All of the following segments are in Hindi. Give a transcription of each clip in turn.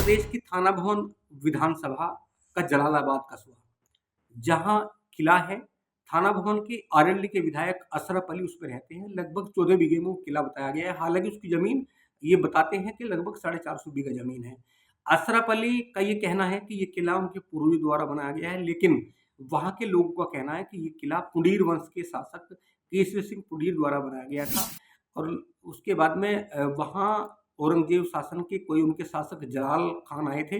प्रदेश की थाना भवन विधानसभा का जलालाबाद कस्बा, जहाँ किला है। थाना भवन के आरएलडी के विधायक अशरफ अली उस पे रहते हैं। लगभग 14 बीघे में वो किला बताया गया है। हालांकि उसकी जमीन ये बताते हैं कि लगभग 450 बीघा जमीन है। अशरफ अली का ये कहना है कि ये किला उनके पूर्वजों द्वारा बनाया गया है, लेकिन वहाँ के लोगों का कहना है कि ये किला पुडीर वंश के शासक केसरी सिंह पुडीर द्वारा बनाया गया था। और उसके बाद में वहाँ औरंगजेब शासन के कोई उनके शासक जलाल खान आए थे,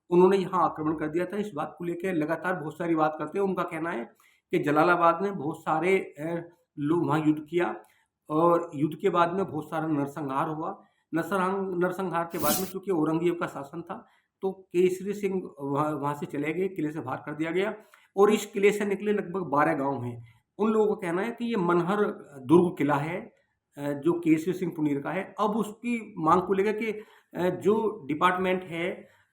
उन्होंने यहाँ आक्रमण कर दिया था। इस बात को लेकर लगातार बहुत सारी बात करते हैं। उनका कहना है कि जलालाबाद में बहुत सारे लोग वहाँ युद्ध किया और युद्ध के बाद में बहुत सारा नरसंहार हुआ। नरसंहार के बाद में चूंकि औरंगजेब का शासन था, तो केसरी सिंह वहाँ से चले गए, किले से बाहर कर दिया गया और इस किले से निकले लगभग 12 गांव हैं। उन लोगों का कहना है कि ये मनहर दुर्ग किला है जो केसरी सिंह पुनीर का है। अब उसकी मांग को लेकर कि जो डिपार्टमेंट है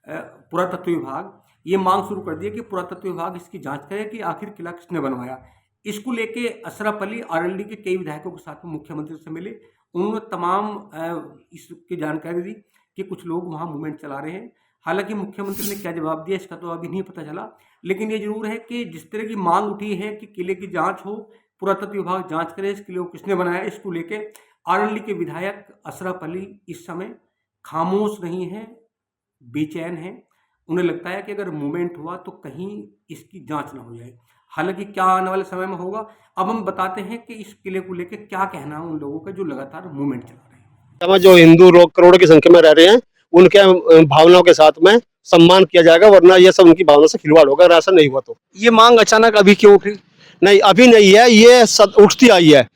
पुरातत्व विभाग, ये मांग शुरू कर दी है कि पुरातत्व विभाग इसकी जांच करे कि आखिर किला किसने बनवाया। इसको लेके अशरफ अली आरएलडी के कई विधायकों के साथ में मुख्यमंत्री से मिले। उन्होंने तमाम इसकी जानकारी दी कि कुछ लोग वहाँ मूवमेंट चला रहे हैं। हालांकि मुख्यमंत्री ने क्या जवाब दिया इसका तो अभी नहीं पता चला, लेकिन ये जरूर है कि जिस तरह की मांग उठी है कि किले की जांच हो, पुरातत्व विभाग जांच करे इस किले को किसने बनाया, इसको लेके आरएलडी के विधायक अशरफ अली इस समय खामोश नहीं है, बेचैन है। उन्हें लगता है कि अगर मूवमेंट हुआ तो कहीं इसकी जांच ना हो जाए। हालांकि क्या आने वाले समय में होगा, अब हम बताते हैं कि इस किले को लेकर क्या कहना है उन लोगों का जो लगातार मूवमेंट चला रहे हैं। जो हिंदू लोग करोड़ों की संख्या में रह रहे हैं, उनके भावनाओं के साथ में सम्मान किया जाएगा, वरना ये सब उनकी भावना से खिलवाड़ होगा। अगर ऐसा नहीं हुआ तो ये मांग अचानक अभी क्यों उठी? नहीं, अभी नहीं है, ये उठती आई है।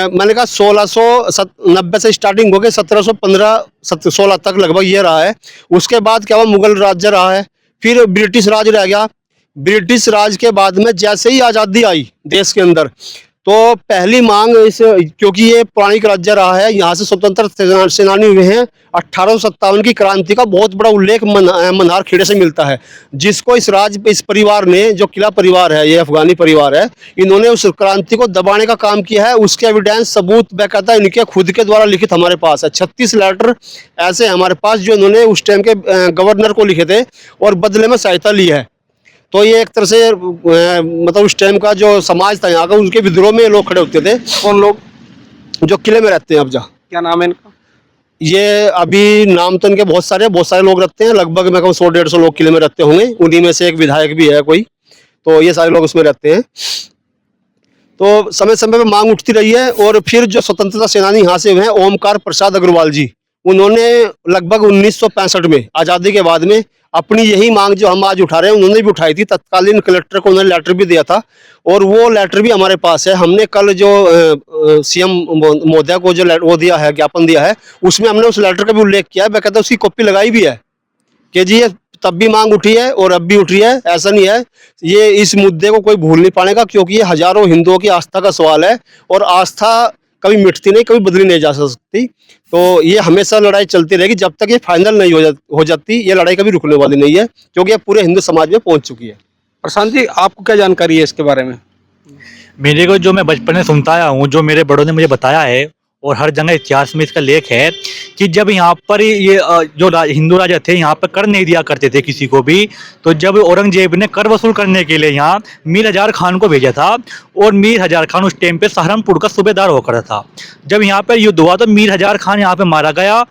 मैंने कहा 1690 से स्टार्टिंग हो गई, 1715 16 तक लगभग ये रहा है। उसके बाद क्या हुआ, मुगल राज्य रहा है, फिर ब्रिटिश राज रह गया। ब्रिटिश राज के बाद में जैसे ही आज़ादी आई देश के अंदर, तो पहली मांग क्योंकि ये पौराणिक राज्य रहा है, यहाँ से स्वतंत्र सेनानी हुए हैं। 1857 की क्रांति का बहुत बड़ा उल्लेख मनहार खेड़े से मिलता है, जिसको इस परिवार ने, जो किला परिवार है, ये अफगानी परिवार है, इन्होंने उस क्रांति को दबाने का काम किया है। उसके एविडेंस सबूत बेकायदा इनके खुद के द्वारा लिखित हमारे पास है। 36 लेटर ऐसे हमारे पास जो इन्होंने उस टाइम के गवर्नर को लिखे थे और बदले में सहायता ली है। तो ये एक तरह से मतलब उस टाइम का जो समाज था यहाँ का, उनके विद्रोह में लोग खड़े होते थे। कौन लोग? जो किले में रहते हैं अब जहाँ। क्या नाम है इनका? ये अभी नाम तो इनके बहुत सारे लोग रहते हैं, लगभग मैं कहूँ 100-150 लोग किले में रहते होंगे। उन्हीं में से एक विधायक भी है कोई, तो ये सारे लोग उसमें रहते हैं। तो समय समय पर मांग उठती रही है। और फिर जो स्वतंत्रता सेनानी यहाँ से हुए हैं, ओमकार प्रसाद अग्रवाल जी, उन्होंने लगभग 1965 में आज़ादी के बाद में अपनी यही मांग जो हम आज उठा रहे हैं, उन्होंने भी उठाई थी। तत्कालीन कलेक्टर को उन्होंने लेटर भी दिया था और वो लेटर भी हमारे पास है। हमने कल जो सीएम महोदय को जो वो दिया है, ज्ञापन दिया है, उसमें हमने उस लेटर का भी उल्लेख किया है, बेकायदा उसकी कॉपी लगाई भी है कि जी ये तब भी मांग उठी है और अब भी उठ रही है। ऐसा नहीं है, ये इस मुद्दे को कोई भूल नहीं पाएगा, क्योंकि ये हजारों हिंदुओं की आस्था का सवाल है और आस्था कभी मिटती नहीं, कभी बदली नहीं जा सकती। तो ये हमेशा लड़ाई चलती रहेगी जब तक ये फाइनल नहीं हो जाती। ये लड़ाई कभी रुकने वाली नहीं है, क्योंकि ये पूरे हिंदू समाज में पहुंच चुकी है। प्रशांत जी, आपको क्या जानकारी है इसके बारे में? मेरे को जो मैं बचपन में सुनता आया हूँ, जो मेरे बड़ों ने मुझे बताया है और हर जगह इतिहास में इसका लेख है कि जब यहाँ पर ये जो हिंदू राजा थे, यहाँ पर कर नहीं दिया करते थे किसी को भी। तो जब औरंगजेब ने कर वसूल करने के लिए यहाँ मीर हजार खान को भेजा था, और मीर हजार खान उस टाइम पे सहारनपुर का सूबेदार होकर था। जब यहाँ पर युद्ध हुआ तो मीर हजार खान यहाँ पे मारा गया,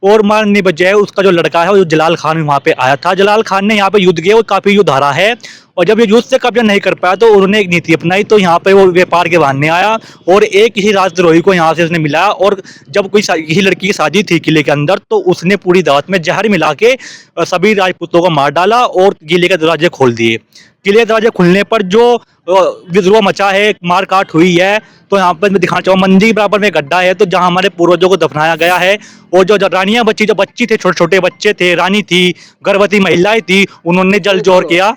और मारने बजाय उसका जो लड़का है वो जलाल खान वहाँ पे आया था। जलाल खान ने यहाँ पे युद्ध किया और काफ़ी युद्ध हारा है, और जब ये युद्ध से कब्जा नहीं कर पाया तो उन्होंने एक नीति अपनाई। तो यहाँ पे वो व्यापार के बहाने आया और एक ही राजद्रोही को यहाँ से उसने मिलाया, और जब कोई किसी लड़की की शादी थी किले के अंदर, तो उसने पूरी दावत में जहर मिला के सभी राजपूतों को मार डाला और किले के दरवाजे खोल दिए। किले के दरवाजे खुलने पर जो विद्रोह मचा है, मारकाट हुई है, तो यहाँ पर मैं दिखाना चाहूँगा, मंदिर के बराबर में गड्ढा है तो जहाँ हमारे पूर्वजों को दफनाया गया है। और जो रानियाँ बच्ची, जो बच्ची थे, छोटे छोटे बच्चे थे, रानी थी, गर्भवती महिलाएं थी, उन्होंने जल जोर किया,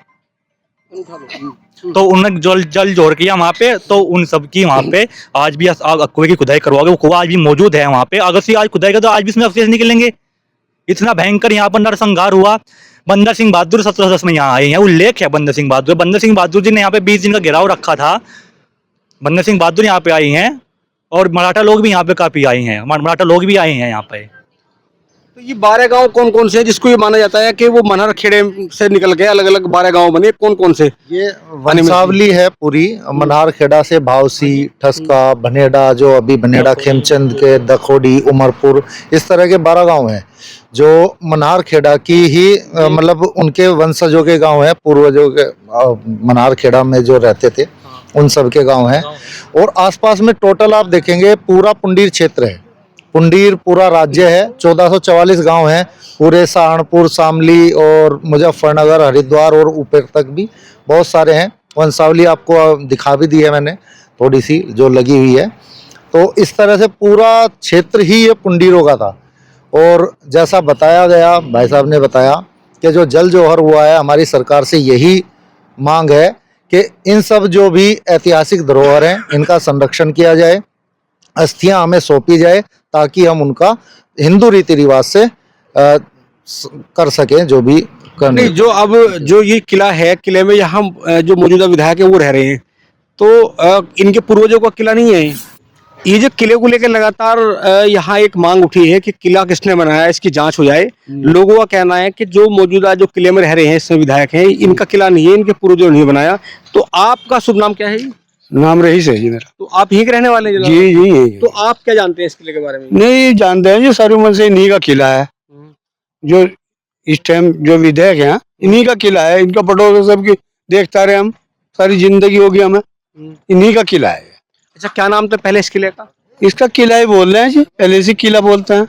तो उन्होंने जल जोर किया वहाँ पे। तो उन सब की वहाँ पे आज भी कुएं की खुदाई करवाओगे, वो कुआं आज भी मौजूद है वहाँ पे। अगर से आज खुदाई कर तो आज भी इसमें अवशेष निकलेंगे। इतना भयंकर यहाँ पर नरसंहार हुआ। बंदा सिंह बहादुर 1710 में यहाँ आए हैं, उल्लेख है बंदा सिंह बहादुर। बंदा सिंह बहादुर जी ने यहाँ पे 20 दिन का घेराव रखा था। बंदा सिंह बहादुर यहाँ पे आई हैं, और मराठा लोग भी यहाँ पे काफी आए हैं, मराठा लोग भी आए हैं यहाँ पे। तो ये 12 गांव कौन कौन से हैं जिसको ये माना जाता है कि वो मनहर खेड़े से निकल के अलग अलग 12 गांव बने, कौन कौन से? ये वंशावली है पूरी, मल्हार खेड़ा से भावसी, ठसका, भनेड़ा, जो अभी भनेड़ा खेमचंद के, दखोडी, उमरपुर, इस तरह के 12 गांव हैं जो मल्हार खेड़ा की ही मतलब उनके वंशजों के गांव हैं, पूर्वजों के मल्हार खेड़ा में जो रहते थे उन सब के गांव हैं। और आसपास में टोटल आप देखेंगे पूरा पुंडीर क्षेत्र है, पुंडीर पूरा राज्य है, 1444 गांव हैं, पूरे सहारनपुर, शामली और मुजफ्फरनगर, हरिद्वार और ऊपर तक भी बहुत सारे हैं। वंशावली आपको दिखा भी दी है मैंने थोड़ी सी जो लगी हुई है। तो इस तरह से पूरा क्षेत्र ही ये पुंडीरों का था। और जैसा बताया गया, भाई साहब ने बताया कि जो जल जौहर हुआ है, हमारी सरकार से यही मांग है कि इन सब जो भी ऐतिहासिक धरोहर हैं इनका संरक्षण किया जाए, अस्थियां हमें सौंपी जाए ताकि हम उनका हिंदू रीति रिवाज से कर सकें जो भी करने। नहीं, जो अब जो ये किला है, किले में यहाँ जो मौजूदा विधायक है वो रह रहे हैं, तो इनके पूर्वजों का किला नहीं है ये जो किले को लेकर लगातार यहाँ एक मांग उठी है कि किला किसने बनाया, इसकी जांच हो जाए। लोगों का कहना है कि जो मौजूदा जो किले में रह रहे हैं इसमें विधायक हैं, इनका किला नहीं है, इनके पूर्वजों ने नहीं बनाया। तो आपका शुभ नाम क्या है? नाम रहीस है जी मेरा। तो आप यहीं के रहने वाले हैं? जी जी यही। तो आप क्या जानते हैं इस किले के बारे में? नहीं जानते हैं, जो सारी उम्र से इन्हीं का किला है, जो इस टाइम जो विधायक हैं इन्हीं का किला है, इनका पटोला सबकी देखता रहे हम, सारी जिंदगी होगी हमें, इन्हीं का किला है। अच्छा, क्या नाम था पहले इस किले का? इसका किला ही बोल रहे हैं जी, पहले से किला बोलते हैं।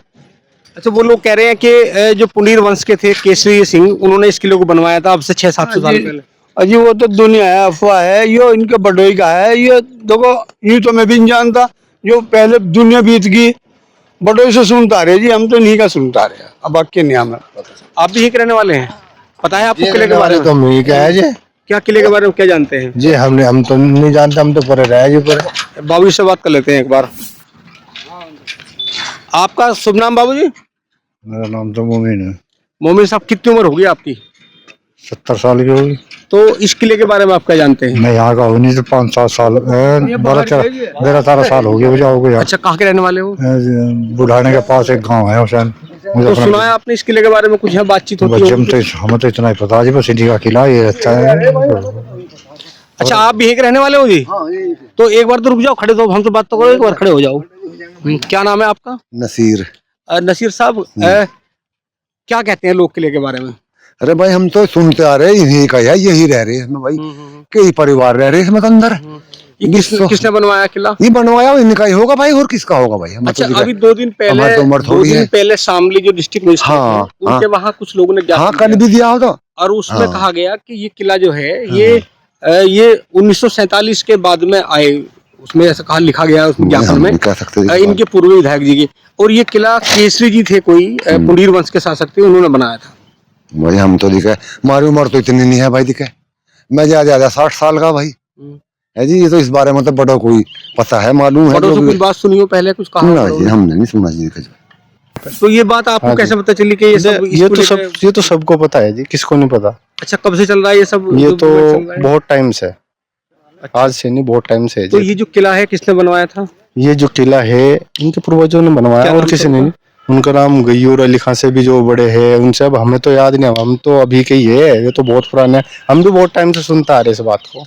अच्छा, वो लोग कह रहे हैं कि जो पुंडीर वंश के थे केसरी सिंह, उन्होंने इस किले को बनवाया था अब से 600-700 साल पहले। अजी वो तो दुनिया है, अफवाह है, ये इनके बड़ोई का है। ये देखो, ये तो मैं भी नहीं जानता, जो पहले दुनिया बीत गई, बड़ोई से सुनता रहे जी, हम तो नहीं का सुनता रहे। अब बाकी नहीं हमें। आप भी यहीं के रहने वाले हैं? पता है आपको किले के बारे में? तो नहीं क्या है जी, क्या किले के बारे में क्या जानते हैं? जी हम तो नहीं जानते, हम तो परे रहे जी परे। बाबू से बात कर लेते हैं एक बार। आपका शुभ नाम बाबू जी? मेरा नाम तो मोमिन है। मोमिन साहब, कितनी उम्र होगी आपकी? 70 साल की होगी। तो इस किले के बारे में आप क्या जानते हैं? मैं यहाँ का हूँ नहीं तो 5-7 साल, 12-13 साल हो गए जाओगे। अच्छा, कहाँ के रहने वाले हो? बुढ़ाने के पास एक गांव है हुसैन। तो सुना है आपने इस किले के बारे में कुछ यहाँ बातचीत होती है? हमें तो इतना ही पता जी, बस इन्हीं का किला ये रहता है। अच्छा, आप भी यहीं के रहने वाले हो जी? तो एक बार तो रुक जाओ, खड़े तो हम तो बात तो करो, एक बार खड़े हो जाओ। क्या नाम है आपका? नसीर। नसीर साहब, क्या कहते हैं लोग किले के बारे में? अरे भाई हम तो सुनते आ रहे हैं इन्हीं का है, यही रह रहे हैं इसमें भाई, कई परिवार रह रहे हैं इसमें के अंदर। ये किसने बनवाया किला? ये बनवाया इनका ही होगा भाई, और किसका होगा भाई? अच्छा, अभी 2 दिन पहले शामली जो डिस्ट्रिक्ट मिनिस्टर हाँ, उनके वहाँ कुछ लोगों ने ज्ञापन कर भी दिया होगा, और उसमें कहा गया कि ये किला जो है ये 1947 के बाद में आए, उसमें ऐसा कहा लिखा गया उसमें ज्ञापन में, कह सकते हैं इनके पूर्व विधायक जी के। और ये किला केसरी जी थे कोई पुंडीर वंश के शासक थे, उन्होंने बनाया था। भाई हम तो दिखे, हमारी उम्र तो इतनी नहीं है भाई, दिखे मैं ज्यादा 60 साल का भाई है जी। ये तो इस बारे में तो बड़ा कोई पता है, मालूम है। कुछ बात सुनी हो पहले, कुछ कहा जी? हमने नहीं सुना जी। तो ये बात आपको कैसे पता चली कि ये तो सबको पता है जी, किसको नहीं पता? अच्छा, कब से चल रहा है ये सब? ये तो बहुत टाइम से, आज से नहीं, बहुत टाइम से। तो ये जो किला है किसने बनवाया था? ये जो किला है इनके पूर्वजों ने बनवाया, और किसी ने नहीं। उनका नाम गयूर अली खान से भी जो बड़े हैं उनसे, अब हमें तो याद नहीं, हम तो अभी के ही है, ये तो बहुत पुराने, हम भी बहुत टाइम से सुनते आ रहे इस बात को।